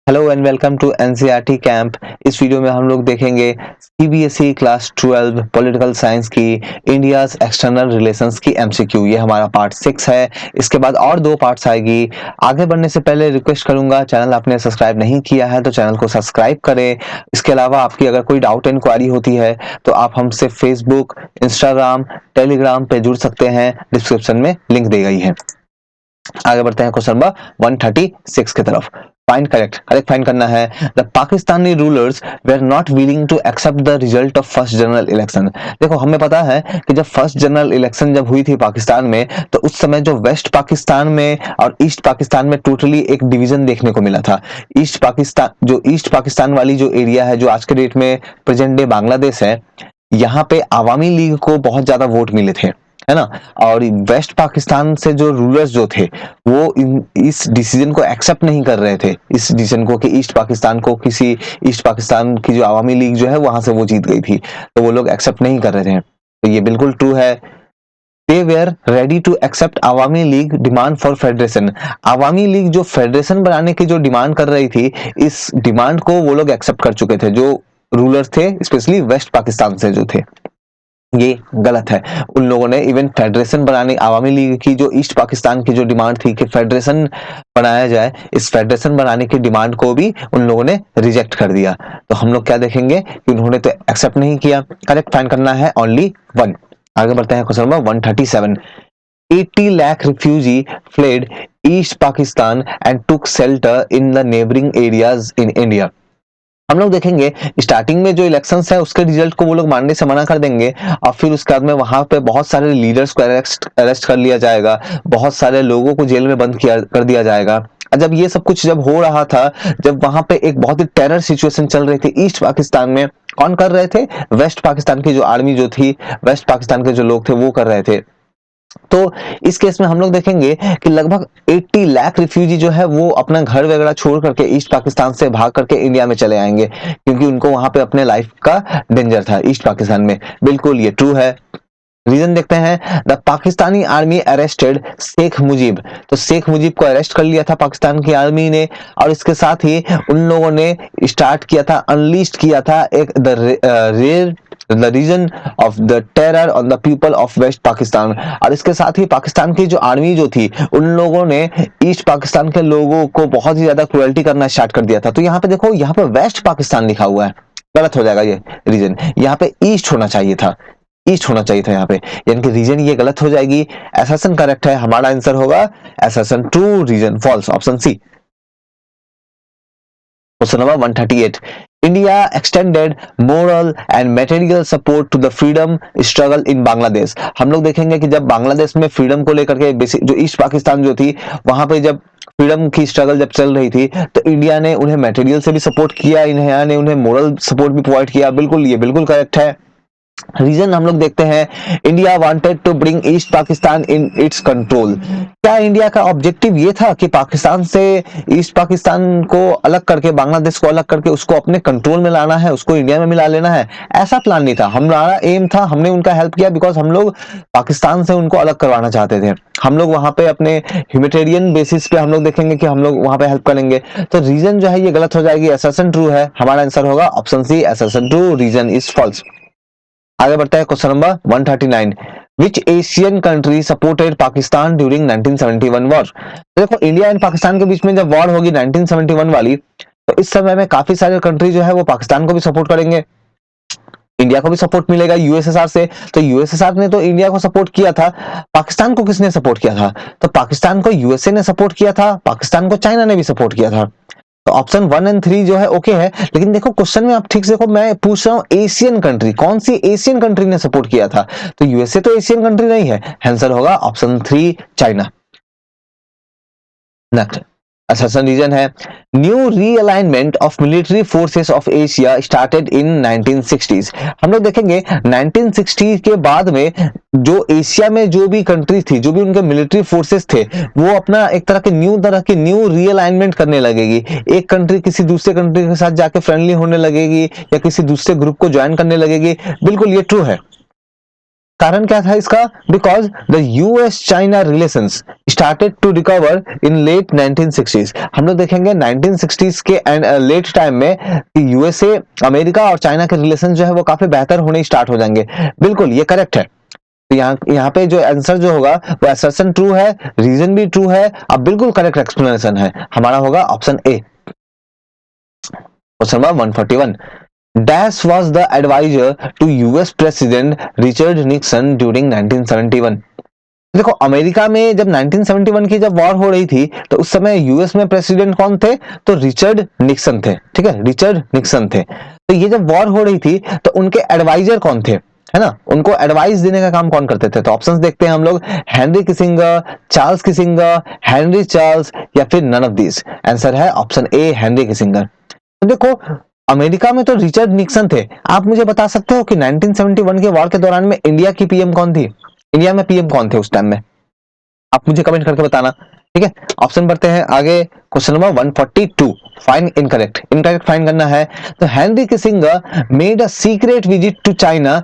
Hello and welcome to NCERT camp. इस video में हम लोग देखेंगे सीबीएसई क्लास 12 पॉलिटिकल साइंस की इंडियाज एक्सटर्नल रिलेशंस की एमसीक्यू। ये हमारा पार्ट 6 है। इसके बाद और 2 पार्ट्स आएगी। आगे बढ़ने से पहले रिक्वेस्ट करूंगा, चैनल आपने सब्सक्राइब नहीं किया है तो चैनल को सब्सक्राइब करें। इसके अलावा आपकी अगर कोई डाउट इंक्वायरी होती है तो आप हमसे फेसबुक, इंस्टाग्राम, टेलीग्राम पे जुड़ सकते हैं। डिस्क्रिप्शन में लिंक दी गई है। आगे बढ़ते हैं क्वेश्चन नंबर 136 की तरफ। फाइंड करेक्ट फाइंड करना है। The Pakistani rulers were not willing to accept the result of first general election. देखो, हमें पता है कि जब फर्स्ट जनरल इलेक्शन जब हुई थी पाकिस्तान में, तो उस समय जो वेस्ट पाकिस्तान में और ईस्ट पाकिस्तान में टोटली एक डिवीजन देखने को मिला था। ईस्ट पाकिस्तान वाली जो एरिया है, जो आज के डेट में प्रेजेंट डे बांग्लादेश है, यहाँ पे आवामी लीग को बहुत ज्यादा वोट मिले थे, है ना। और वेस्ट पाकिस्तान से जो रूलर्स जो थे वो इस डिसीजन को एक्सेप्ट नहीं कर रहे थे, इस डिसीजन को कि ईस्ट पाकिस्तान की जो आवामी लीग जो है वहां से वो जीत गई थी, तो वो लोग एक्सेप्ट नहीं कर रहे थे। तो ये बिल्कुल ट्रू है। They were ready to accept Awami League demand for federation. Awami League जो फेडरेशन बनाने की जो डिमांड कर रही थी, इस डिमांड को वो लोग एक्सेप्ट कर चुके थे, जो रूलर्स थे स्पेशली वेस्ट पाकिस्तान से जो थे। ये गलत है। उन लोगों ने इवन फेडरेशन बनाने, आवामी लीग की जो ईस्ट पाकिस्तान की जो डिमांड थी कि फेडरेशन बनाया जाए, इस फेडरेशन बनाने की डिमांड को भी उन लोगों ने रिजेक्ट कर दिया। तो हम लोग क्या देखेंगे कि उन्होंने तो एक्सेप्ट नहीं किया। करेक्ट फाइंड करना है ओनली 1। आगे बढ़ते हैं question number 137। 80 lakh refugee fled east Pakistan and took shelter in the neighbouring areas in India. हम लोग देखेंगे स्टार्टिंग में जो इलेक्शंस है उसके रिजल्ट को वो लोग मानने से मना कर देंगे, और फिर उसके बाद में वहां पे बहुत सारे लीडर्स को अरेस्ट कर लिया जाएगा, बहुत सारे लोगों को जेल में बंद किया कर दिया जाएगा। जब ये सब कुछ जब हो रहा था, जब वहां पे एक बहुत ही टेरर सिचुएशन चल रही थी ईस्ट पाकिस्तान में, कौन कर रहे थे? वेस्ट पाकिस्तान की जो आर्मी जो थी, वेस्ट पाकिस्तान के जो लोग थे वो कर रहे थे। तो इस केस में हम लोग देखेंगे कि लगभग 80 लाख रिफ्यूजी जो है वो अपना घर वगैरह छोड़ करके ईस्ट पाकिस्तान से भाग करके इंडिया में चले आएंगे, क्योंकि उनको वहां पे अपने लाइफ का डेंजर था ईस्ट पाकिस्तान में। बिल्कुल ये ट्रू है। रीजन देखते हैं। The Pakistani army arrested Sheikh Mujib. तो शेख मुजीब को अरेस्ट कर लिया था पाकिस्तान की आर्मी ने, और इसके साथ ही उन लोगों ने स्टार्ट किया था, अनलीस्ट किया था एक the reason of the terror on the people of west Pakistan. और इसके साथ ही पाकिस्तान की जो आर्मी जो थी, उन लोगों ने ईस्ट पाकिस्तान के लोगों को बहुत ही ज्यादा क्रुएल्टी करना स्टार्ट कर दिया था। तो यहाँ पे देखो, यहाँ पे वेस्ट पाकिस्तान लिखा हुआ है, गलत हो जाएगा ये रीजन। यहाँ पे ईस्ट होना चाहिए था, ईस्ट होना चाहिए था यहाँ पे, यानी कि रीजन ये गलत हो जाएगी। एसेसन करेक्ट है, हमारा आंसर होगा assertion. True, reason false, option C. Question number 138। India extended moral and material support to the freedom struggle in Bangladesh. हम लोग देखेंगे कि जब बांग्लादेश में फ्रीडम को लेकर के बेसिक जो ईस्ट पाकिस्तान जो थी, वहां पे जब फ्रीडम की स्ट्रगल जब चल रही थी, तो इंडिया ने उन्हें मटेरियल से भी सपोर्ट किया, इंडिया ने उन्हें मोरल सपोर्ट भी प्रोवाइड किया। बिल्कुल, ये बिल्कुल करेक्ट है। रीजन हम लोग देखते हैं, India wanted to bring east Pakistan in its control. क्या इंडिया का ऑब्जेक्टिव ये था कि पाकिस्तान से ईस्ट पाकिस्तान को अलग करके, बांग्लादेश को अलग करके उसको अपने कंट्रोल में लाना है, उसको इंडिया में मिला लेना है? ऐसा प्लान नहीं था। हमारा एम था, हमने उनका हेल्प किया बिकॉज हम लोग पाकिस्तान से उनको अलग करवाना चाहते थे। हम लोग वहां पे अपने ह्यूमैनिटेरियन बेसिस पे हम लोग देखेंगे कि हम लोग वहां पे हेल्प करेंगे। तो रीजन जो है ये गलत हो जाएगी, असर्शन ट्रू है। हमारा आंसर होगा option C, assertion true, reason is false. आगे बढ़ता है question number 139। Which Asian country supported Pakistan during 1971 war. देखो, इंडिया एंड पाकिस्तान के बीच में जब वॉर होगी 1971 वाली, तो इस समय में काफी सारे कंट्री जो है वो पाकिस्तान को भी सपोर्ट करेंगे, इंडिया को भी सपोर्ट मिलेगा यूएसएसआर से। तो यूएसएसआर ने तो इंडिया को सपोर्ट किया था, पाकिस्तान को किसने सपोर्ट किया था? तो पाकिस्तान को यूएसए ने सपोर्ट किया था, पाकिस्तान को चाइना ने भी सपोर्ट किया था। तो ऑप्शन 1 एंड 3 जो है ओके है। लेकिन देखो क्वेश्चन में आप ठीक से देखो, मैं पूछ रहा हूं एशियन कंट्री, कौन सी एशियन कंट्री ने सपोर्ट किया था? तो यूएसए तो एशियन कंट्री नहीं है। आंसर होगा option 3, China. Next assertion reason है, new realignment of military forces of Asia started in 1960s। हम लोग देखेंगे 1960 के बाद में जो एशिया में जो भी कंट्री थी, जो भी उनके मिलिट्री फोर्सेस थे, वो अपना एक तरह की न्यू रीअलाइनमेंट करने लगेगी। एक कंट्री किसी दूसरे कंट्री के साथ जाके फ्रेंडली होने लगेगी, या किसी दूसरे ग्रुप को ज्वाइन करने लगेगी। बिल्कुल ये ट्रू है। कारण क्या था इसका? Because the US China relations started to recover in late 1960s। हम लोग देखेंगे 1960s के एंड लेट टाइम में कि यूएसए, अमेरिका और चाइना के रिलेशन जो है वो काफी बेहतर होने स्टार्ट हो जाएंगे। बिल्कुल ये करेक्ट है। तो यहाँ पे जो आंसर जो होगा वो असर्शन ट्रू है, रीजन भी ट्रू है, अब बिल्कुल करेक्ट एक्सप्लेनेशन है, हमारा होगा option A. Question number 141, Dash was the advisor to US President Richard Nixon during 1971। देखो अमेरिका में जब 1971 की जब वॉर हो रही थी तो उस समय यूएस में प्रेसिडेंट कौन थे? तो रिचर्ड निक्सन थे। ठीक है, रिचर्ड निक्सन थे। तो ये जब वॉर हो रही थी तो उनके एडवाइजर कौन थे, है ना, उनको एडवाइस देने का काम कौन करते थे? तो ऑप्शंस देखते हैं हम लोग, Henry Kissinger, Charles Kissinger, Henry Charles या फिर नन ऑफ दिस। आंसर है ऑप्शन ए, हेनरी किसिंगर। तो देखो अमेरिका में तो रिचर्ड निक्सन थे। आप मुझे बता सकते हो कि 1971 के वॉर के दौरान में इंडिया की पीएम कौन थी? इंडिया में पीएम कौन थे उस टाइम में? आप मुझे कमेंट करके बताना। ठीक है, ऑप्शन बढ़ते हैं आगे। Question number 142, find incorrect. Incorrect find करना है। तो Henry Kissinger made a secret visit to China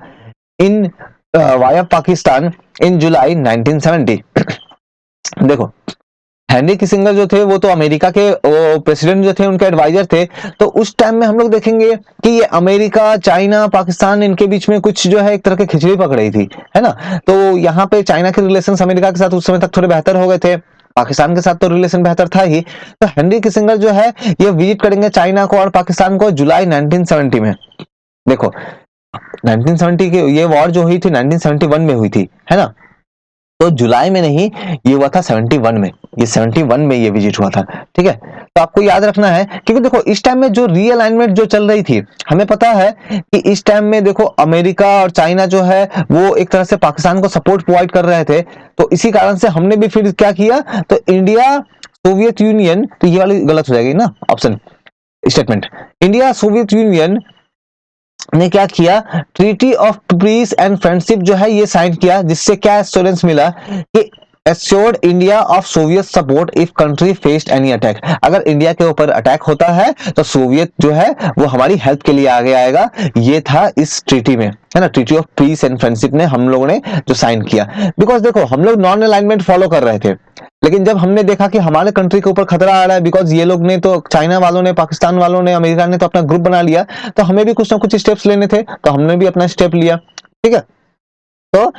in via Pakistan in July 1970। देखो हेनरी किसिंगर जो थे वो तो अमेरिका के प्रेसिडेंट जो थे उनके एडवाइजर थे। तो उस टाइम में हम लोग देखेंगे कि ये अमेरिका, चाइना, पाकिस्तान इनके बीच में कुछ जो है एक तरह की खिचड़ी पक रही थी, है ना। तो यहाँ पे चाइना के रिलेशन अमेरिका के साथ उस समय तक थोड़े बेहतर हो गए थे, पाकिस्तान के साथ तो रिलेशन बेहतर था ही। तो हेनरी किसिंगर जो है ये विजिट करेंगे चाइना को और पाकिस्तान को जुलाई 1970 में। देखो 1970 की ये वॉर जो हुई थी 1971 में हुई थी, है ना। तो जुलाई में नहीं, ये हुआ था 71 में, ये 71 में ये विजिट हुआ था। ठीक है, तो आपको याद रखना है क्योंकि देखो इस टाइम में जो रीअलाइनमेंट जो चल रही थी, हमें पता है कि इस टाइम में देखो अमेरिका और चाइना जो है वो एक तरह से पाकिस्तान को सपोर्ट प्रोवाइड कर रहे थे। तो इसी कारण से हमने भी फिर क्या किया, तो इंडिया, सोवियत यूनियन, तो ये वाली गलत हो जाएगी ना option statement. India Soviet union ने क्या किया, treaty of peace and friendship जो है ये साइन किया, जिससे क्या एश्योरेंस मिला कि assured India of Soviet support if country faced any attack. अगर इंडिया के ऊपर अटैक होता है तो सोवियत जो है वो हमारी हेल्प के लिए आगे आएगा। ये था इस ट्रीटी में, है ना, treaty of peace and friendship ने हम लोगों ने जो साइन किया। बिकॉज देखो हम लोग नॉन अलाइनमेंट फॉलो कर रहे थे, लेकिन जब हमने देखा कि हमारे कंट्री के ऊपर खतरा आ रहा है, बिकॉज ये लोग ने तो, चाइना वालों ने, पाकिस्तान वालों ने, अमेरिका ने तो अपना ग्रुप बना लिया, तो हमें भी कुछ ना कुछ स्टेप्स लेने थे, तो हमने भी अपना स्टेप लिया। ठीक है, तो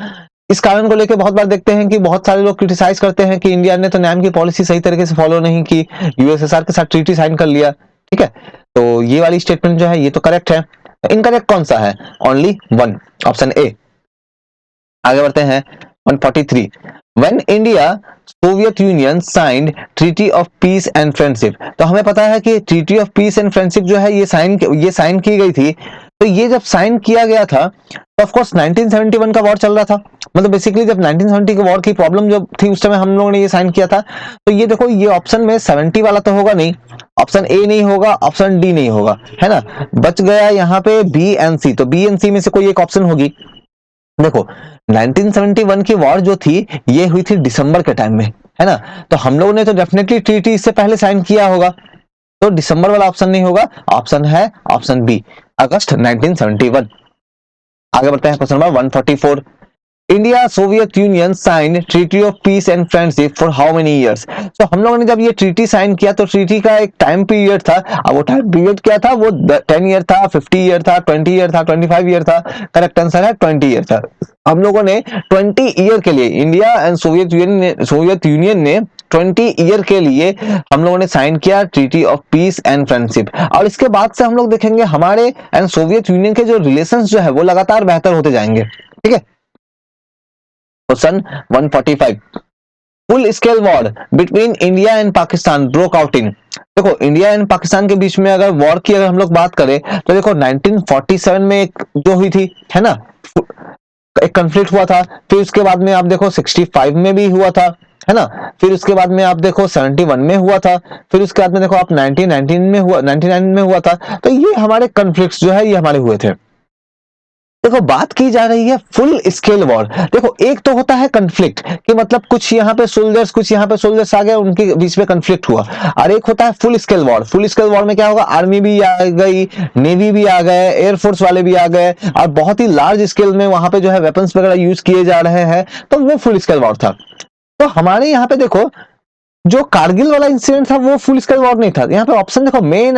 इस कारण को लेकर बहुत बार देखते हैं कि बहुत सारे लोग क्रिटिसाइज करते हैं कि इंडिया ने तो नैम की पॉलिसी सही तरीके से फॉलो नहीं की, यूएसएसआर के साथ ट्रीटी साइन कर लिया। ठीक है, तो ये वाली स्टेटमेंट जो है ये तो करेक्ट है। इनकरेक्ट कौन सा है? Only one, option A. आगे बढ़ते हैं 143, when India Soviet union signed treaty of peace and friendship. तो हमें पता है कि treaty of peace and friendship जो है ये साइन की गई थी। तो ये जब साइन किया गया था तो ऑफ कोर्स 1971 का वॉर चल रहा था, मतलब बेसिकली जब 1970 के वॉर की प्रॉब्लम जब थी उस समय हम लोगों ने ये साइन किया था। तो ये देखो ये ऑप्शन में 70 वाला तो होगा नहीं, ऑप्शन ए नहीं होगा, ऑप्शन डी नहीं होगा, है ना। बच गया यहाँ पे बी एंड सी, तो बी एंड सी में से कोई एक ऑप्शन होगी। देखो 1971 की वॉर जो थी ये हुई थी दिसंबर के टाइम में, है ना। तो हम लोगों ने तो डेफिनेटली ट्रीटी इससे पहले साइन किया होगा, तो दिसंबर वाला ऑप्शन नहीं होगा, ऑप्शन है ऑप्शन बी, अगस्त 1971। आगे बढ़ते हैं question number 144, India Soviet Union sign treaty of peace and friendship for how many years. तो हम लोगों ने जब ये ट्रीटी साइन किया तो ट्रीटी का एक टाइम पीरियड था, अब वो टाइम पीरियड क्या था, वो 10 ईयर था, 50 ईयर था, 20 ईयर था, 25 ईयर था। करेक्ट आंसर है 20 ईयर था। हम लोगों ने 20 ईयर के लिए, इंडिया एंड सोवियत यूनियन ने 20 ईयर के लिए हम लोगों ने साइन किया treaty of peace and friendship. और इसके बाद से हम लोग देखेंगे हमारे एंड सोवियत यूनियन के जो रिलेशंस जो है वो लगातार बेहतर होते जाएंगे। ठीक है, question 145, full scale war between India and Pakistan broke out in. देखो इंडिया एंड पाकिस्तान के बीच में अगर वॉर की अगर हम लोग बात करें तो देखो 1947 में एक जो हुई थी, है ना, एक कॉन्फ्लिक्ट हुआ था। फिर उसके बाद में आप देखो 65 में भी हुआ था, है ना। फिर उसके बाद में आप देखो 71 में हुआ था। फिर उसके बाद में देखो आप 1919 में हुआ, 99 में हुआ था। तो ये हमारे कॉन्फ्लिक्ट्स जो है ये हमारे हुए थे। देखो बात की जा रही है फुल स्केल वॉर। देखो एक तो होता है कन्फ्लिक्ट कि मतलब कुछ यहाँ पे सोल्जर्स कुछ यहाँ पे सोल्जर्स आ गए, उनके बीच में कन्फ्लिक्ट हुआ, और एक होता है full scale war. Full scale war में क्या होगा, आर्मी भी आ गई, नेवी भी आ गए, एयरफोर्स वाले भी आ गए, और बहुत ही लार्ज स्केल में वहां पे जो है वेपन्स वगैरह यूज किए जा रहे हैं, तो वो फुल स्केल वॉर था। तो हमारे यहाँ पे देखो जो कारगिल वाला इंसिडेंट था वो फुल स्केल वॉर नहीं था। यहाँ पे ऑप्शन देखो, मई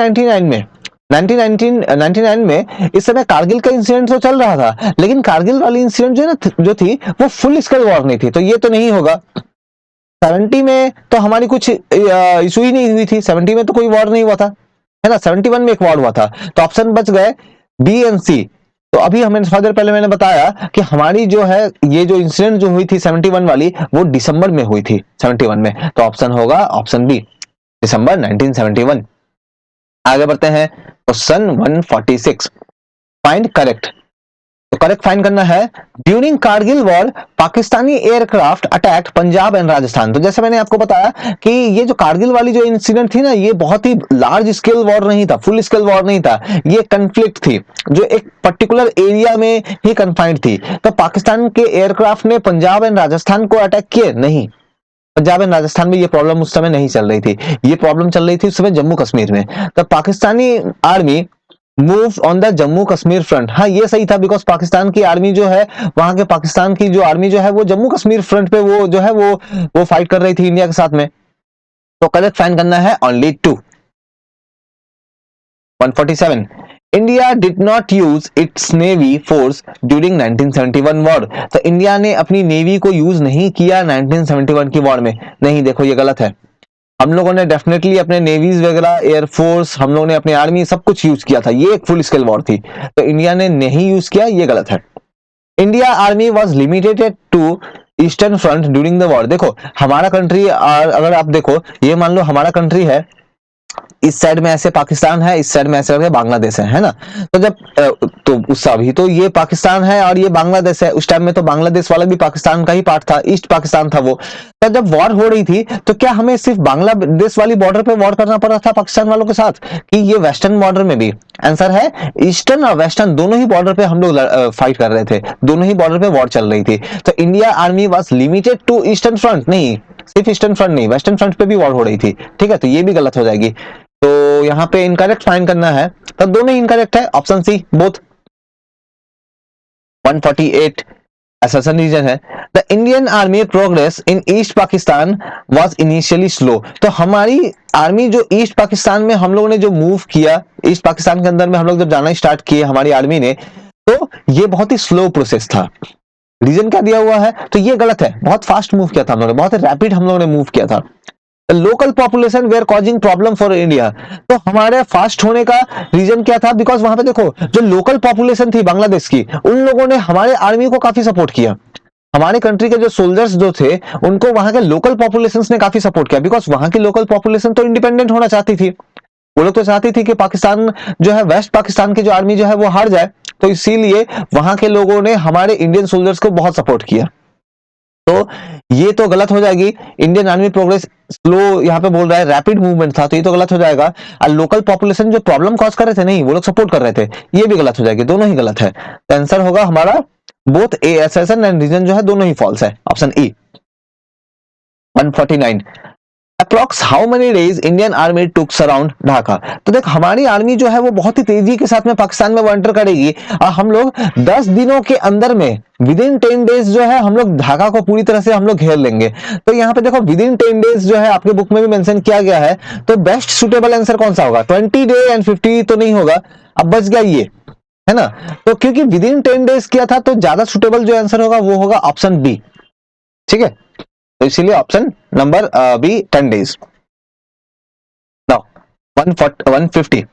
1999 में इस समय कारगिल का इंसिडेंट तो चल रहा था, लेकिन कारगिल वाली इंसिडेंट जो है ना जो थी वो फुल स्केल वॉर नहीं थी, तो ये तो नहीं होगा। 70 में तो हमारी कुछ इशू ही नहीं हुई थी, 70 में तो कोई वॉर नहीं हुआ था, है ना। 71 में एक वॉर हुआ था, तो ऑप्शन बच गए बी एंड सी। तो अभी हमें थोड़ी देर पहले मैंने बताया कि हमारी जो है ये जो इंसिडेंट जो हुई थी 71 वाली, वो दिसंबर में हुई थी 71 में, तो ऑप्शन होगा ऑप्शन बी, दिसंबर 1971। आगे बढ़ते हैं क्वेश्चन 146, फाइंड करेक्ट। तो करेक्ट फाइंड करना है, during Kargil war Pakistani aircraft attack Punjab and Rajasthan. तो जैसे मैंने आपको बताया कि ये जो कारगिल वाली जो इंसिडेंट थी ना, ये बहुत ही लार्ज स्केल वॉर नहीं था, फुल स्केल वॉर नहीं था, ये कन्फ्लिक्ट थी जो एक पर्टिकुलर एरिया में ही कन्फाइंड थी। तो पाकिस्तान के एयरक्राफ्ट ने पंजाब एंड राजस्थान को अटैक किए नहीं, पंजाब एंड राजस्थान में ये प्रॉब्लम उस समय नहीं चल रही थी, ये प्रॉब्लम चल रही थी उस समय जम्मू कश्मीर में। तो Pakistani army move on the Jammu Kashmir front. हाँ ये सही था, बिकॉज पाकिस्तान की आर्मी जो है, वहां के पाकिस्तान की जो आर्मी जो है वो जम्मू कश्मीर फ्रंट पे वो जो है वो फाइट कर रही थी इंडिया के साथ में। तो करेक्ट फाइंड करना है only 2। 147, India did not use it's navy force during 1971 war. तो इंडिया ने अपनी नेवी को यूज नहीं किया 1971 की वॉर में। नहीं, देखो ये गलत है। हम लोगों ने डेफिनेटली अपने नेवीज वगैरह, एयरफोर्स, हम लोगों ने अपनी आर्मी सब कुछ यूज किया था, ये एक फुल स्केल वॉर थी, तो इंडिया ने नहीं यूज किया, ये गलत है। India army was limited to eastern front during the war. देखो हमारा कंट्री, अगर आप देखो, ये मान लो हमारा कंट्री है, इस साइड में ऐसे पाकिस्तान है, इस साइड में ऐसे करके बांग्लादेश है ना। तो जब तो उस अभी तो ये पाकिस्तान है और ये बांग्लादेश है, उस टाइम में तो बांग्लादेश वाला भी पाकिस्तान का ही पार्ट था, ईस्ट पाकिस्तान था वो। तो जब वॉर हो रही थी तो क्या हमें सिर्फ बांग्लादेश वाली बॉर्डर पे वॉर करना पड़ रहा था पाकिस्तान वालों के साथ, कि ये वेस्टर्न बॉर्डर में भी? आंसर है ईस्टर्न और वेस्टर्न दोनों ही बॉर्डर पे हम लोग फाइट कर रहे थे, दोनों ही बॉर्डर पे वॉर चल रही थी। तो India army was limited to eastern front, नहीं सिर्फ ईस्टर्न फ्रंट नहीं, वेस्टर्न फ्रंट पे भी वॉर हो रही थी। ठीक है, तो ये भी गलत हो जाएगी। तो यहाँ पे इनकरेक्ट फाइंड करना है, तो दोनों ही इनकरेक्ट है, option C both. 148 assertion reason है, the Indian army progress in east Pakistan was initially slow. तो हमारी आर्मी जो ईस्ट पाकिस्तान में हम लोगों ने जो मूव किया, ईस्ट पाकिस्तान के अंदर में हम लोग जब जाना स्टार्ट किए हमारी आर्मी ने, तो ये बहुत ही स्लो प्रोसेस था। रीजन क्या दिया हुआ है, तो ये गलत है, बहुत फास्ट मूव किया था हम लोगों ने, बहुत रैपिड हम लोगों ने मूव किया था। Local population were causing problem for India. तो हमारे फास्ट होने का रीजन क्या था, बिकॉज वहां पे देखो जो लोकल पॉपुलेशन थी बांग्लादेश की, उन लोगों ने हमारे आर्मी को काफी सपोर्ट किया। हमारे कंट्री के जो सोल्जर्स जो थे उनको वहां के लोकल पॉपुलेशन ने काफी सपोर्ट किया, बिकॉज वहां की लोकल पॉपुलेशन तो इंडिपेंडेंट होना चाहती थी। वो लोग तो चाहती थी कि पाकिस्तान जो है, वेस्ट पाकिस्तान की जो आर्मी जो है वो हार जाए, तो इसीलिए वहां के लोगों ने हमारे इंडियन सोल्जर्स को बहुत सपोर्ट किया। तो ये तो गलत हो जाएगी। इंडियन आर्मी प्रोग्रेस स्लो यहाँ पे बोल रहा है, रैपिड मूवमेंट था, तो ये तो गलत हो जाएगा। और लोकल पॉपुलेशन जो प्रॉब्लम कॉज कर रहे थे, नहीं वो लोग सपोर्ट कर रहे थे, ये भी गलत हो जाएगी, दोनों ही गलत है। तो आंसर होगा हमारा both A assertion and reason जो है दोनों ही फॉल्स है, option E. 149, approx how many days Indian army took surround Dhaka. तो देख हमारी आर्मी जो है वो बहुत ही तेजी के साथ में पाकिस्तान में वो एंटर करेगी, और हम लोग 10 दिनों के अंदर में विद इन 10 डेज जो है हम लोग ढाका को पूरी तरह से हम लोग घेर लेंगे। तो यहाँ पे देखो विद इन 10 डेज जो है आपके बुक में भी मेंशन किया गया है, तो बेस्ट सुटेबल आंसर कौन सा होगा? 20 डे एंड 50 तो नहीं होगा, अब बच गया ये, है ना। तो क्योंकि विद इन 10 डेज किया था, तो ज्यादा सुटेबल जो आंसर होगा वो होगा ऑप्शन बी। ठीक है, तो इसीलिए option number B 10 days. Now 150,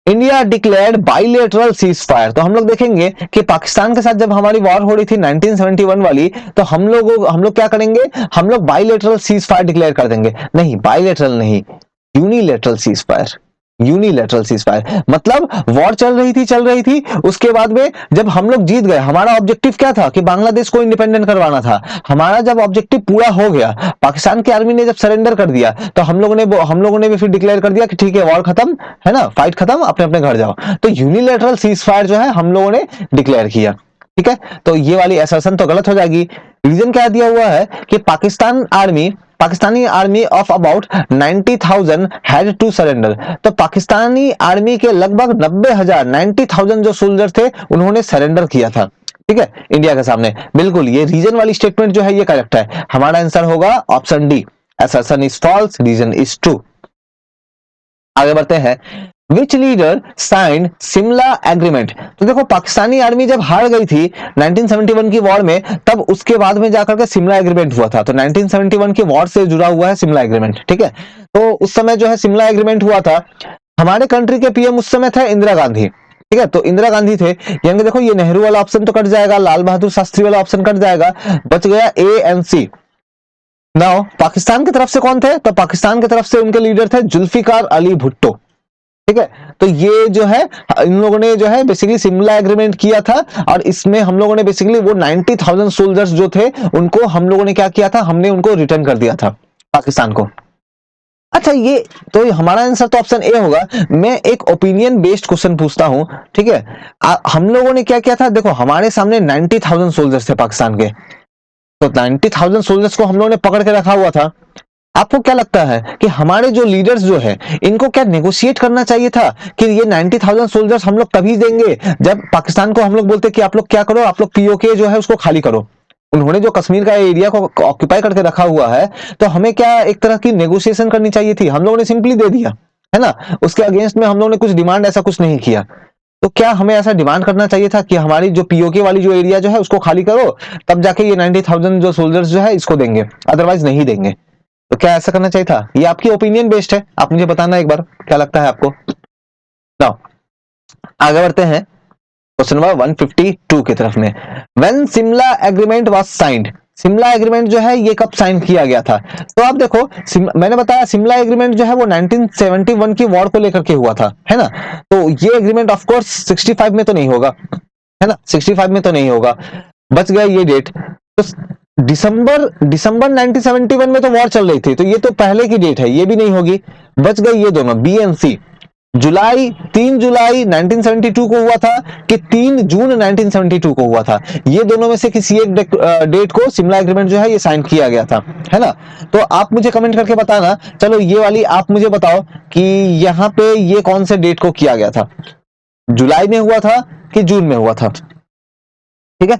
India declared bilateral cease fire. तो हम लोग देखेंगे कि पाकिस्तान के साथ जब हमारी वॉर हो रही थी 1971 वाली, तो हम लोग क्या करेंगे, हम लोग बाइलेटरल सीज फायर डिक्लेयर कर देंगे। नहीं, बाइलेटरल नहीं, unilateral cease fire. Unilateral cease fire मतलब वॉर चल रही थी, उसके बाद में जब हम लोग जीत गए, हमारा ऑब्जेक्टिव क्या था कि बांग्लादेश को इंडिपेंडेंट करवाना था। हमारा जब ऑब्जेक्टिव पूरा हो गया, पाकिस्तान की आर्मी ने जब सरेंडर कर दिया, तो हम लोगों ने भी फिर डिक्लेयर कर दिया कि ठीक है वॉर खत्म, है ना, फाइट खत्म, अपने अपने घर जाओ। तो यूनिलेटरल सीज फायर जो है हम लोगों ने डिक्लेयर किया। ठीक है, तो ये वाली असर्शन तो गलत हो जाएगी। रीजन क्या दिया हुआ है कि Pakistani army of about 90,000 had to surrender. तो पाकिस्तानी आर्मी के लगभग 90,000 90,000 जो सोल्जर थे उन्होंने सरेंडर किया था, ठीक है, इंडिया के सामने। बिल्कुल ये रीजन वाली स्टेटमेंट जो है ये करेक्ट है। हमारा आंसर होगा option D, assertion is false, reason is true. आगे बढ़ते हैं, which leader signed Shimla agreement. तो देखो पाकिस्तानी आर्मी जब हार गई थी 1971 की वॉर में, तब उसके बाद में जाकर के शिमला एग्रीमेंट हुआ था। तो 1971 की वॉर से जुड़ा हुआ है शिमला एग्रीमेंट, ठीक है। तो उस समय जो है शिमला एग्रीमेंट हुआ था। हमारे कंट्री के पीएम उस समय थे इंदिरा गांधी, ठीक है, तो इंदिरा गांधी थे। यानी देखो ये नेहरू वाला ऑप्शन तो कट जाएगा, लाल बहादुर शास्त्री वाला ऑप्शन कट जाएगा, बच गया A and C. Now Pakistan की तरफ से कौन थे? तो पाकिस्तान की तरफ से उनके लीडर थे जुल्फिकार अली भुट्टो, ठीक है। तो ये जो है इन लोगों ने जो है बेसिकली शिमला एग्रीमेंट किया था, और इसमें हम लोगों ने बेसिकली वो 90,000 सोल्जर्स जो थे उनको हम लोगों ने क्या किया था, हमने उनको रिटर्न कर दिया था पाकिस्तान को। अच्छा, ये तो हमारा आंसर तो ऑप्शन ए होगा। मैं एक ओपिनियन बेस्ड क्वेश्चन पूछता हूं, ठीक है। हम लोगों ने क्या किया था, देखो हमारे सामने 90,000 सोल्जर्स थे पाकिस्तान के, तो 90,000 सोल्जर्स को हम लोगों ने पकड़ के रखा हुआ था। आपको क्या लगता है कि हमारे जो लीडर्स जो है इनको क्या नेगोशिएट करना चाहिए था कि ये 90,000 सोल्जर्स हम लोग तभी देंगे जब पाकिस्तान को हम लोग बोलते कि आप लोग क्या करो, आप लोग पीओके जो है उसको खाली करो। उन्होंने जो कश्मीर का एरिया को ऑक्यूपाई करके रखा हुआ है, तो हमें क्या एक तरह की नेगोशिएशन करनी चाहिए थी। हम लोगों ने सिंपली दे दिया, है ना, उसके अगेंस्ट में हम लोगों ने कुछ डिमांड ऐसा कुछ नहीं किया। तो क्या हमें ऐसा डिमांड करना चाहिए था कि हमारी जो पीओके वाली जो एरिया जो है उसको खाली करो, तब जाके ये 90,000 जो सोल्जर्स जो है इसको देंगे, अदरवाइज नहीं देंगे। तो क्या ऐसा करना चाहिए था? ये आपकी ओपिनियन बेस्ड है, आप मुझे बताना एक बार क्या लगता है आपको। नाउ आगे बढ़ते हैं क्वेश्चन नंबर 152 की तरफ में। When Shimla agreement was signed, Shimla agreement जो है ये कब साइन किया गया था? तो आप देखो मैंने बताया शिमला एग्रीमेंट जो है वो 1971 की वॉर को लेकर के हुआ था, है ना। तो ये एग्रीमेंट ऑफ कोर्स 65 में तो नहीं होगा, है ना, 65 में तो नहीं होगा, बच गया ये डेट। तो दिसंबर 1971 में तो वॉर चल रही थी, तो ये तो पहले की डेट है, ये भी नहीं होगी। बच गई ये दोनों, बी एंड सी। 3 जुलाई 1972 को हुआ था कि 3 जून 1972 को हुआ था, ये दोनों में से किसी एक डेट को शिमला एग्रीमेंट जो है ये साइन किया गया था, है ना। तो आप मुझे कमेंट करके बताना। चलो ये वाली आप मुझे बताओ कि यहाँ पे ये कौन से डेट को किया गया था, जुलाई में हुआ था कि जून में हुआ था, ठीक है।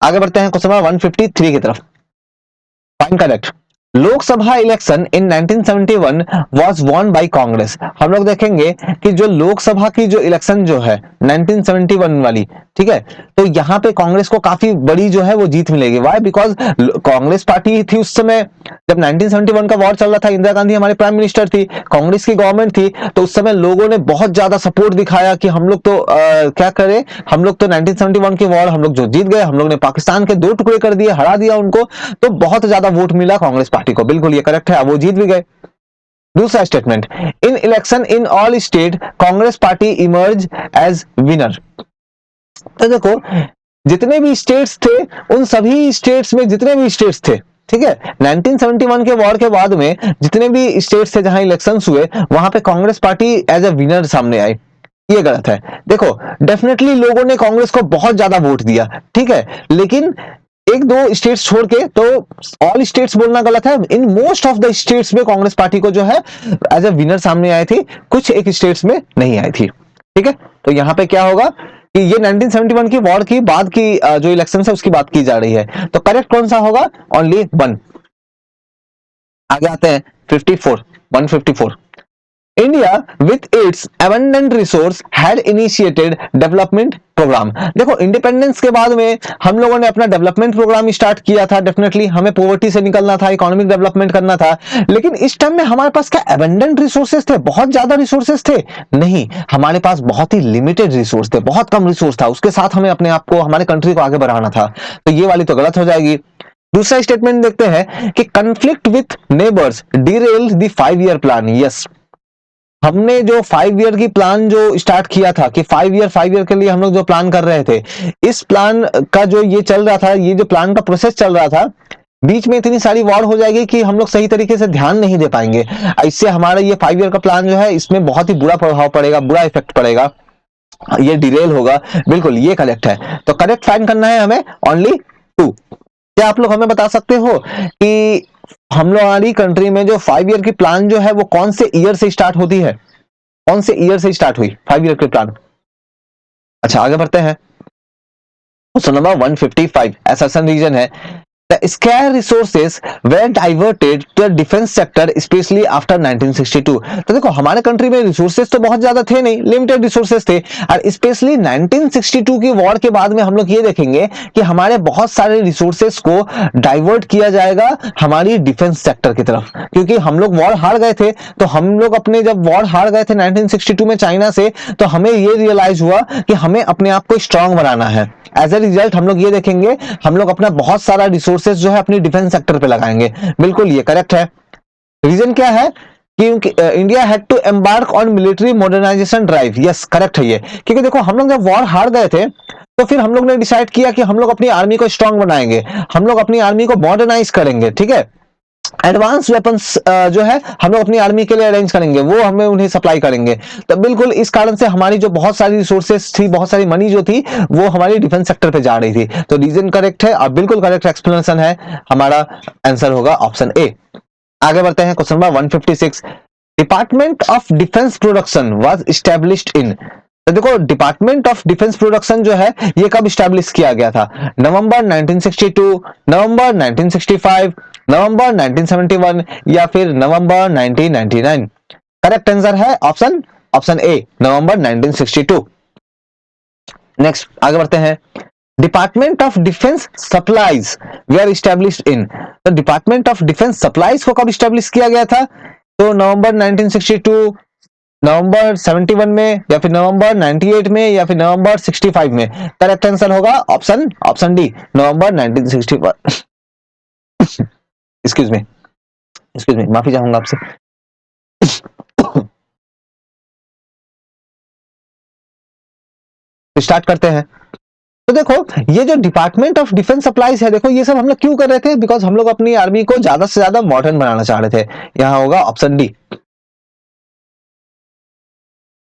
आगे बढ़ते हैं क्वेश्चन नंबर 153 की तरफ। Find correct. Lok Sabha election in 1971 was won by Congress. हम लोग देखेंगे कि जो लोकसभा की जो इलेक्शन जो है 1971 वाली, ठीक है, तो यहाँ पे कांग्रेस को काफी बड़ी जो है वो जीत मिलेगी। वाई? बिकॉज कांग्रेस पार्टी थी उस समय जब 1971 का वॉर चल रहा था, इंदिरा गांधी हमारे प्राइम मिनिस्टर थी, कांग्रेस की गवर्नमेंट थी। तो उस समय लोगों ने बहुत ज्यादा सपोर्ट दिखाया कि हम लोग तो क्या करें, हम लोग तो 1971 की वॉर हम लोग जो जीत गए, हम लोग ने पाकिस्तान के 2 टुकड़े कर दिए, हरा दिया उनको। तो बहुत ज्यादा वोट मिला कांग्रेस पार्टी को, बिल्कुल ये करेक्ट है, वो जीत भी गए। दूसरा statement, in election in all state Congress party emerge as winner. तो देखो जितने भी स्टेट्स थे, उन सभी स्टेट्स में जितने भी स्टेट्स थे, ठीक है, 1971 के वॉर के बाद में जितने भी स्टेट्स थे जहां इलेक्शंस हुए, वहां पे Congress party as a winner सामने आई। ये गलत है। देखो डेफिनेटली लोगों ने कांग्रेस को बहुत ज्यादा वोट दिया, ठीक है, लेकिन 1-2 स्टेट्स छोड़ के तो ऑल स्टेट्स बोलना गलत है। In most of the states में कांग्रेस पार्टी को जो है एज ए विनर सामने आई थी, कुछ एक स्टेट्स में नहीं आई थी, ठीक है। तो यहां पे क्या होगा कि ये 1971 की वॉर की बाद की जो इलेक्शन है उसकी बात की जा रही है। तो करेक्ट कौन सा होगा? ओनली 1। आगे आते हैं 154। India with its abundant resource had initiated development program. देखो इंडिपेंडेंस के बाद में हम लोगों ने अपना डेवलपमेंट प्रोग्राम स्टार्ट किया था। डेफिनेटली हमें पॉवर्टी से निकलना था, इकोनॉमिक डेवलपमेंट करना था, लेकिन इस टाइम में हमारे पास क्या abundant रिसोर्सेस थे, बहुत ज्यादा रिसोर्सेस थे? नहीं, हमारे पास बहुत ही लिमिटेड रिसोर्स थे, बहुत कम रिसोर्स था, उसके साथ हमें अपने आप को, हमारे कंट्री को आगे बढ़ाना था। तो ये वाली तो गलत हो जाएगी। दूसरा स्टेटमेंट देखते हैं कि conflict with neighbours derailed the 5-year plan. Yes, हमने जो 5 ईयर की प्लान जो स्टार्ट किया था कि 5 ईयर के लिए हम लोग जो प्लान कर रहे थे, इस प्लान का जो ये चल रहा था, ये जो प्लान का प्रोसेस चल रहा था, बीच में इतनी सारी वॉर हो जाएगी कि हम लोग सही तरीके से ध्यान नहीं दे पाएंगे। इससे हमारा ये 5 ईयर का प्लान जो है इसमें बहुत ही बुरा प्रभाव पड़ेगा, बुरा इफेक्ट पड़ेगा। ये डिरेल होगा, बिल्कुल ये करेक्ट है। तो करेक्ट फाइंड करना है हमें ओनली 2। क्या आप लोग हमें बता सकते हो कि हम लोग हमारी कंट्री में जो 5 ईयर की प्लान जो है वो कौन से ईयर से स्टार्ट होती है, कौन से ईयर से स्टार्ट हुई 5 ईयर की प्लान? अच्छा आगे बढ़ते हैं। क्वेश्चन नंबर 155, असर्शन रीजन है The scarce resources were diverted to the defense sector, especially after 1962। तो देखो हमारे कंट्री में रिसोर्सेज तो बहुत ज्यादा थे नहीं, लिमिटेड रिसोर्सेज थे, और स्पेशली 1962 की वॉर के बाद में हम लोग ये देखेंगे कि हमारे बहुत सारे रिसोर्सेज को डाइवर्ट किया जाएगा हमारी डिफेंस सेक्टर की तरफ, क्योंकि हम लोग वॉर हार गए थे। तो हम लोग अपने जब वॉर हार गए थे 1962 में चाइना से, तो हमें ये रियलाइज हुआ कि हमें अपने आप को स्ट्रांग बनाना है। एज ए रिजल्ट हम लोग ये देखेंगे, हम लोग अपना बहुत सारा रिसोर्सेज जो है अपनी डिफेंस सेक्टर पे लगाएंगे। बिल्कुल ये करेक्ट है। रीजन क्या है? क्योंकि India had to embark on military modernization drive. Yes correct है ये, क्योंकि देखो हम लोग जब वॉर हार गए थे तो फिर हम लोग ने डिसाइड किया कि हम लोग अपनी आर्मी को स्ट्रांग बनाएंगे, हम लोग अपनी आर्मी को मॉडर्नाइज करेंगे, ठीक है। एडवांस वेपन्स जो है हम लोग अपनी आर्मी के लिए अरेंज करेंगे, वो हमें उन्हें सप्लाई करेंगे। तो बिल्कुल इस कारण से हमारी जो बहुत सारी रिसोर्सेस थी, बहुत सारी मनी जो थी, वो हमारी डिफेंस सेक्टर पे जा रही थी। तो रीजन करेक्ट है और बिल्कुल करेक्ट एक्सप्लेनेशन है, हमारा आंसर होगा ऑप्शन ए। आगे बढ़ते हैं question number 156, department of defence production was established in. तो देखो डिपार्टमेंट ऑफ डिफेंस प्रोडक्शन जो है ये कब स्टैब्लिश किया गया था? नवंबर 1962, नवंबर 1965, नवंबर 1971 या फिर नवंबर 1999? करेक्ट आंसर है ऑप्शन ए, नवंबर 1962। नेक्स्ट आगे बढ़ते हैं। Department of defence supplies were established in. तो डिपार्टमेंट ऑफ डिफेंस सप्लाईज को कब इस्टेब्लिश किया गया था? तो नवंबर 1962, नवंबर 71 में, या फिर नवंबर 98 में, या फिर नवंबर 65 में? करेक्ट आंसर होगा ऑप्शन डी, नवंबर 1965। एक्सक्यूज मी, माफी चाहूंगा आपसे। स्टार्ट करते हैं। तो देखो ये जो डिपार्टमेंट ऑफ डिफेंस सप्लाईज है, देखो ये सब हम लोग क्यों कर रहे थे? बिकॉज हम लोग अपनी आर्मी को ज्यादा से ज्यादा मॉडर्न बनाना चाह रहे थे। यहां होगा option D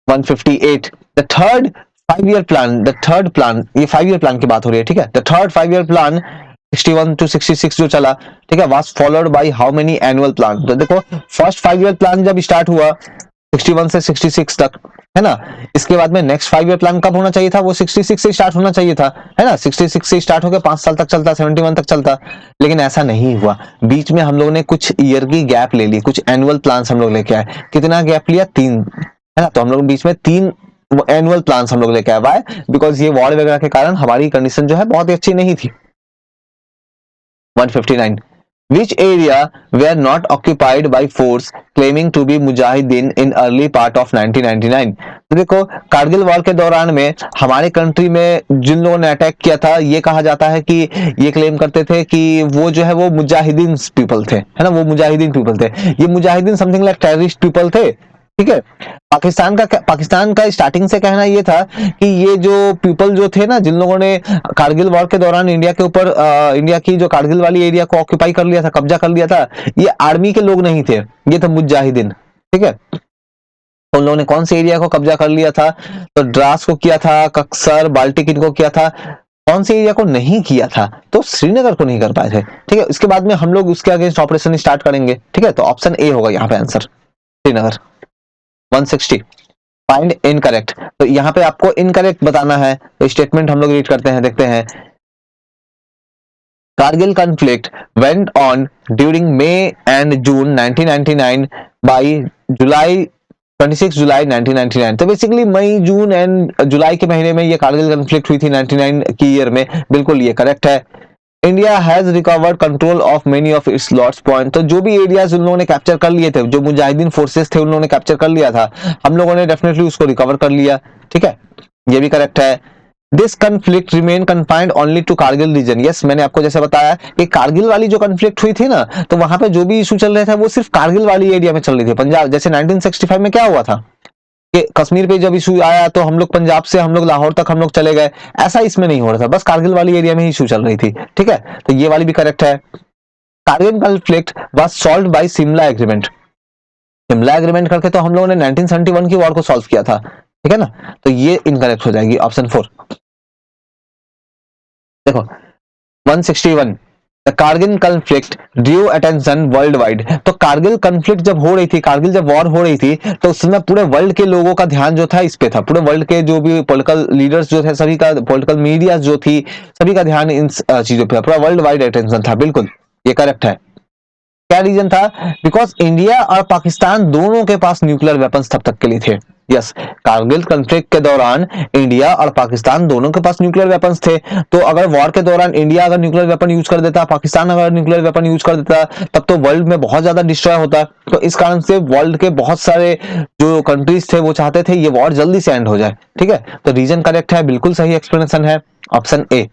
158। The third 5 year plan, the third plan, ये 5 ईयर प्लान की बात हो रही है, ठीक है। The third 5 year plan 61 to 66 जो चला, ठीक है, was followed by how many annual plan. तो देखो फर्स्ट 5 ईयर प्लान जब स्टार्ट हुआ 61 से 66 तक, है ना, इसके बाद में नेक्स्ट 5 ईयर प्लान कब होना चाहिए था? वो 66 से स्टार्ट होना चाहिए था, है ना। 66 से स्टार्ट होकर 5 साल तक चलता, 71 तक चलता, लेकिन ऐसा नहीं हुआ। बीच में हम लोगों ने कुछ ईयर की गैप ले ली, कुछ एनुअल प्लान हम लोग लेके आए। कितना गैप लिया? 3, है ना। तो हम लोग बीच में 3 एनुअल प्लान हम लोग लेके आए। वाई? बिकॉज ये वॉर वगैरह के कारण हमारी कंडीशन जो है बहुत ही अच्छी नहीं थी। 159, which area were not occupied by force claiming to be mujahideen in early part of 1999? तो देखो कारगिल वॉर के दौरान में हमारे कंट्री में जिन लोगों ने अटैक किया था, ये कहा जाता है कि ये क्लेम करते थे कि वो जो है वो मुजाहिदीन पीपल थे, है ना, वो मुजाहिदीन पीपल थे। ये Mujahideen something like terrorist people थे, ठीक है। पाकिस्तान का स्टार्टिंग से कहना ये था कि ये जो पीपल जो थे ना, जिन लोगों ने कारगिल वॉर के दौरान इंडिया के ऊपर इंडिया की जो कारगिल वाली एरिया को ऑक्यूपाई कर लिया था, कब्जा कर लिया था, ये आर्मी के लोग नहीं थे, ये थे मुजाहिदीन, ठीक है। उन लोगों ने कौन से एरिया को कब्जा कर लिया था? तो द्रास को किया था, कक्सर, बाल्टिक इनको किया था। कौन से एरिया को नहीं किया था? तो श्रीनगर को नहीं कर पाए थे, ठीक है। इसके बाद में हम लोग उसके अगेंस्ट ऑपरेशन स्टार्ट करेंगे, ठीक है। तो ऑप्शन ए होगा यहाँ पे आंसर, श्रीनगर। 160, find incorrect. तो यहाँ पे आपको इनकरेक्ट बताना है, तो स्टेटमेंट हम लोग रीड करते हैं, देखते हैं। Kargil conflict went on during May and June 1999 by July 26 July 1999। तो बेसिकली मई, जून एंड जुलाई के महीने में ये कारगिल कॉन्फ्लिक्ट हुई थी 99 की ईयर में। बिल्कुल ये करेक्ट है। India has recovered control of many of its lost point. तो जो भी एरियाज उन लोगों ने कैप्चर कर लिए थे, जो मुजाहिदीन फोर्सेस थे उन लोगों ने कैप्चर कर लिया था, हम लोगों ने डेफिनेटली उसको रिकवर कर लिया, ठीक है, ये भी करेक्ट है। This conflict remain confined only to Kargil region. Yes, मैंने आपको जैसे बताया कि कारगिल वाली जो कन्फ्लिक्ट हुई थी ना, तो वहां पे जो भी इशू चल रहे थे वो सिर्फ कारगिल वाली एरिया में चल रही थी। पंजाब जैसे 1965 में क्या हुआ था कि कश्मीर पे जब इशू आया तो हम लोग पंजाब से हम लोग लाहौर तक हम लोग चले गए, ऐसा इसमें नहीं हो रहा था, बस कारगिल वाली एरिया में ही इशू चल रही थी, ठीक है। तो ये वाली भी करेक्ट है। Kargil conflict was solved by Shimla agreement. Shimla agreement करके तो हम लोगों ने 1971 की वॉर को सॉल्व किया था, ठीक है ना, तो ये इनकरेक्ट हो जाएगी ऑप्शन 4। देखो 161, the Kargil conflict Drew attention world wide. तो कारगिल कॉन्फ्लिक्ट जब हो रही थी, कारगिल जब वॉर हो रही थी, तो उस समय पूरे वर्ल्ड के लोगों का ध्यान जो था इस पे था। पूरे वर्ल्ड के जो भी पॉलिटिकल लीडर्स जो थे, सभी का, पॉलिटिकल मीडिया जो थी, सभी का ध्यान इन चीजों पे, पूरा वर्ल्ड वाइड अटेंशन था। बिल्कुल ये करेक्ट है। क्या रीजन था? बिकॉज इंडिया और पाकिस्तान दोनों के पास न्यूक्लियर वेपन्स तब तक के लिए थे। यस, कारगिल कॉन्फ्लिक्ट के दौरान इंडिया और पाकिस्तान दोनों के पास न्यूक्लियर वेपन्स थे। तो अगर वॉर के दौरान इंडिया अगर न्यूक्लियर वेपन यूज कर देता, पाकिस्तान अगर न्यूक्लियर वेपन यूज कर देता, तब तो वर्ल्ड में बहुत ज्यादा डिस्ट्रॉय होता। तो इस कारण से वर्ल्ड के बहुत सारे जो कंट्रीज थे वो चाहते थे ये वॉर जल्दी से एंड हो जाए। ठीक है, तो रीजन करेक्ट है, बिल्कुल सही एक्सप्लेनेशन है, option A.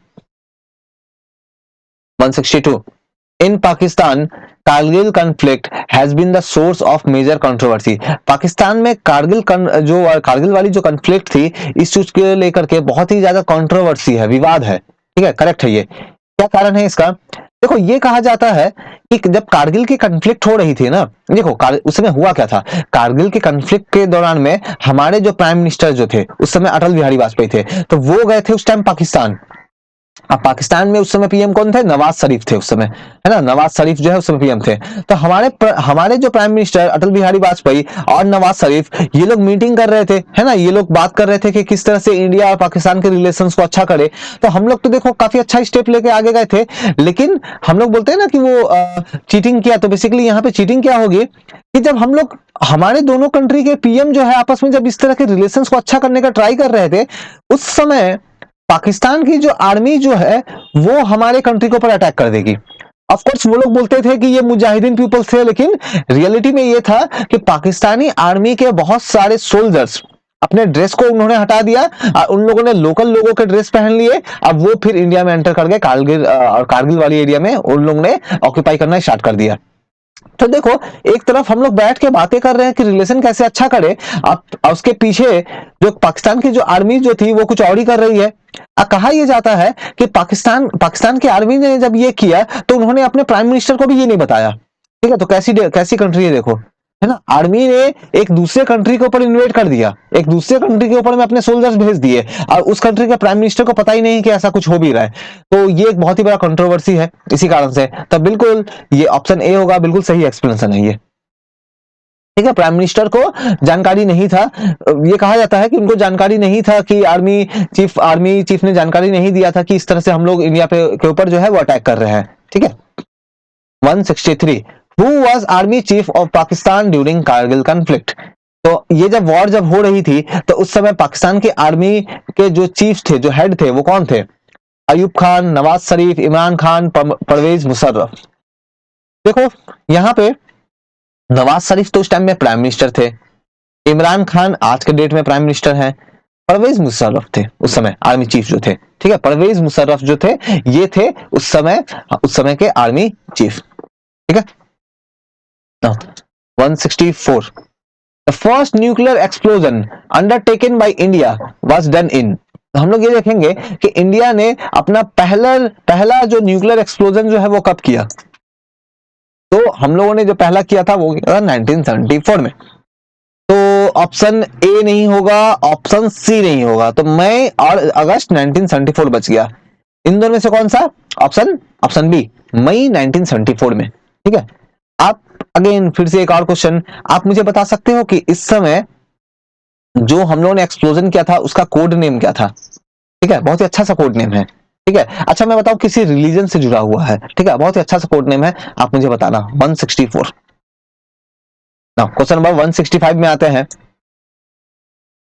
162, in Pakistan Kargil conflict has been the source of major controversy. Pakistan में कारगिल वाली जो कॉन्फ्लिक्ट थी, इस चीज को लेकर के बहुत ही ज्यादा कंट्रोवर्सी है, विवाद है। ठीक है, करेक्ट है ये। क्या कारण है इसका? देखो, ये कहा जाता है कि जब कारगिल की कॉन्फ्लिक्ट हो रही थी ना, देखो उस समय हुआ क्या था, कारगिल के कॉन्फ्लिक्ट के दौरान में हमारे जो प्राइम मिनिस्टर जो थे उस समय अटल बिहारी वाजपेयी थे, तो वो गए थे उस टाइम पाकिस्तान। अब पाकिस्तान में उस समय पीएम कौन थे? नवाज शरीफ थे उस समय, है ना, नवाज शरीफ जो है उस समय पीएम थे। तो हमारे जो प्राइम मिनिस्टर अटल बिहारी वाजपेयी और नवाज शरीफ, ये लोग मीटिंग कर रहे थे, है ना, ये लोग बात कर रहे थे कि किस तरह से इंडिया और पाकिस्तान के रिलेशंस को अच्छा करे। तो हम लोग तो देखो काफी अच्छा स्टेप लेके आगे गए थे, लेकिन हम लोग बोलते हैं ना कि वो चीटिंग किया। तो बेसिकली यहाँ पे चीटिंग क्या होगी कि जब हम लोग, हमारे दोनों कंट्री के पीएम जो है आपस में जब इस तरह के रिलेशंस को अच्छा करने का ट्राई कर रहे थे, उस समय पाकिस्तान की जो आर्मी जो है वो हमारे कंट्री के ऊपर अटैक कर देगी। ऑफ कोर्स वो लोग बोलते थे कि ये मुजाहिदीन पीपल्स थे, लेकिन रियलिटी में ये था कि पाकिस्तानी आर्मी के बहुत सारे सोल्जर्स अपने ड्रेस को उन्होंने हटा दिया और उन लोगों ने लोकल लोगों के ड्रेस पहन लिए। अब वो फिर इंडिया में एंटर कर गए, कारगिल और कारगिल वाली एरिया में उन लोगों ने ऑक्यूपाई करना स्टार्ट कर दिया। तो देखो, एक तरफ हम लोग बैठ के बातें कर रहे हैं कि रिलेशन कैसे अच्छा करे, अब उसके पीछे जो पाकिस्तान की जो आर्मी जो थी वो कुछ और ही कर रही है। कहा यह जाता है कि पाकिस्तान की आर्मी ने जब ये किया तो उन्होंने अपने प्राइम मिनिस्टर को भी ये नहीं बताया। ठीक है, तो कैसी कैसी कंट्री है देखो, है ना, आर्मी ने एक दूसरे कंट्री के ऊपर इन्वेट कर दिया, एक दूसरे कंट्री के ऊपर में अपने सोल्जर्स भेज दिए और उस कंट्री के प्राइम मिनिस्टर को पता ही नहीं कि ऐसा कुछ हो भी रहा है। तो ये एक बहुत ही बड़ा कंट्रोवर्सी है इसी कारण से। तब बिल्कुल ये ऑप्शन ए होगा, बिल्कुल सही एक्सप्लेनेशन है ये। ठीक है, प्राइम मिनिस्टर को जानकारी नहीं था, ये कहा जाता है कि उनको जानकारी नहीं था कि आर्मी चीफ ने जानकारी नहीं दिया था कि इस तरह से हम लोग इंडिया के ऊपर जो है वो अटैक कर रहे हैं। ठीक है। 163, who was army chief of Pakistan during Kargil conflict. तो ये जब वॉर जब हो रही थी तो उस समय पाकिस्तान के आर्मी के जो चीफ थे, जो हेड थे, वो कौन थे? अयूब खान, नवाज शरीफ, इमरान खान, परवेज मुशर्रफ। देखो यहाँ पे नवाज शरीफ तो उस टाइम में प्राइम मिनिस्टर थे, इमरान खान आज के डेट में प्राइम मिनिस्टर हैं, परवेज मुशर्रफ थे उस समय आर्मी चीफ जो थे। ठीक है, परवेज मुशर्रफ जो थे ये थे उस समय के आर्मी चीफ। ठीक है। 164, the first nuclear explosion undertaken by India was done in. हम लोग ये देखेंगे कि इंडिया ने अपना पहला जो न्यूक्लियर एक्सप्लोजन जो है वो कब किया। तो हम लोगों ने जो पहला किया था वो किया था 1974 में। तो ऑप्शन ए नहीं होगा, ऑप्शन सी नहीं होगा, तो मई और अगस्त 1974 बच गया। इन दोनों में से कौन सा? ऑप्शन बी, मई 1974 में। ठीक है। आप अगेन फिर से एक और क्वेश्चन, आप मुझे बता सकते हो कि इस समय जो हम लोगों ने एक्सप्लोजन किया था उसका कोड नेम क्या था? ठीक है, बहुत ही अच्छा सा कोड नेम है। ठीक है, अच्छा मैं बताऊं किसी रिलीजन से जुड़ा हुआ है। ठीक है, बहुत ही अच्छा सा कोड नेम है, आप मुझे बताना। 164। क्वेश्चन नंबर 165 में आते हैं।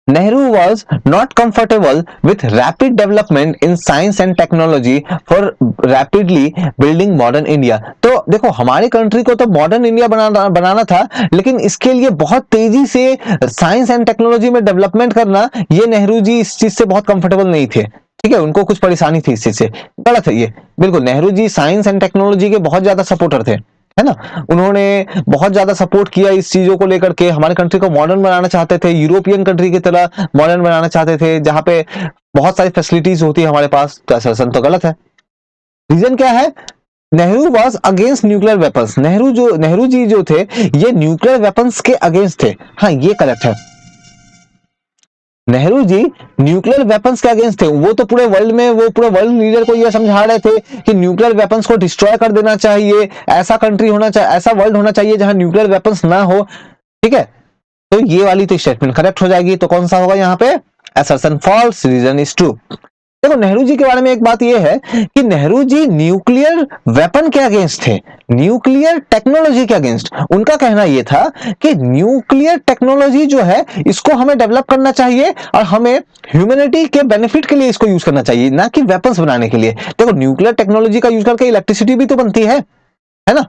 Nehru was not comfortable with rapid development in science and technology for rapidly building modern India। तो देखो, हमारे कंट्री को तो मॉडर्न इंडिया बनाना था, लेकिन इसके लिए बहुत तेजी से साइंस एंड टेक्नोलॉजी में डेवलपमेंट करना, ये नेहरू जी इस चीज से बहुत कंफर्टेबल नहीं थे। ठीक है, उनको कुछ परेशानी थी इस चीज से। गलत है ये, बिल्कुल Nehru ji science and technology के बहुत ज्यादा सपोर्टर थे, है ना, उन्होंने बहुत ज्यादा सपोर्ट किया इस चीजों को लेकर के। हमारे कंट्री को मॉडर्न बनाना चाहते थे, यूरोपियन कंट्री की तरह मॉडर्न बनाना चाहते थे, जहां पे बहुत सारी फैसिलिटीज होती है हमारे पास। तो ऐसा तो गलत है। रीजन क्या है? Nehru was against nuclear weapons. Nehru ji जो थे ये न्यूक्लियर वेपन्स के अगेंस्ट थे। हाँ, ये करेक्ट है। नेहरू जी न्यूक्लियर वेपन्स के अगेंस्ट थे। वो तो पूरे वर्ल्ड में, वो पूरे वर्ल्ड लीडर को ये समझा रहे थे कि न्यूक्लियर वेपन्स को डिस्ट्रॉय कर देना चाहिए, ऐसा कंट्री होना चाहिए, ऐसा वर्ल्ड होना चाहिए जहां न्यूक्लियर वेपन्स ना हो। ठीक है, तो ये वाली तो स्टेटमेंट करेक्ट हो जाएगी। तो कौन सा होगा यहाँ पे? Assertion false, reason is true. देखो नेहरू जी के बारे में एक बात यह है कि नेहरू जी न्यूक्लियर वेपन के अगेंस्ट थे, न्यूक्लियर टेक्नोलॉजी के अगेंस्ट। उनका कहना यह था कि न्यूक्लियर टेक्नोलॉजी जो है इसको हमें डेवलप करना चाहिए और हमें ह्यूमैनिटी के बेनिफिट के लिए इसको यूज करना चाहिए, ना कि वेपन्स बनाने के लिए। देखो न्यूक्लियर टेक्नोलॉजी का यूज करके इलेक्ट्रिसिटी भी तो बनती है ना।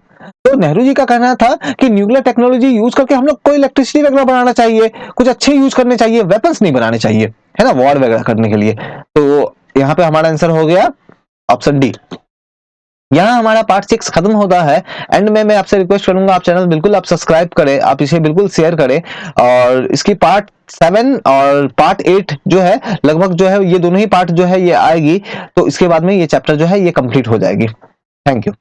तो नेहरू जी का कहना था कि न्यूक्लियर टेक्नोलॉजी यूज करके हम लोग को इलेक्ट्रिसिटी वगैरह बनाना चाहिए, कुछ अच्छे यूज करने चाहिए, वेपन्स नहीं बनाने चाहिए, है ना, वॉर वगैरह करने के लिए। तो यहाँ पे हमारा आंसर हो गया ऑप्शन डी। यहाँ हमारा पार्ट 6 खत्म होता है। एंड में मैं आपसे रिक्वेस्ट करूंगा, आप चैनल बिल्कुल आप सब्सक्राइब करें, आप इसे बिल्कुल शेयर करें, और इसकी पार्ट 7 और पार्ट 8 जो है लगभग जो है ये दोनों ही पार्ट जो है ये आएगी, तो इसके बाद में ये चैप्टर जो है ये कंप्लीट हो जाएगी। Thank you.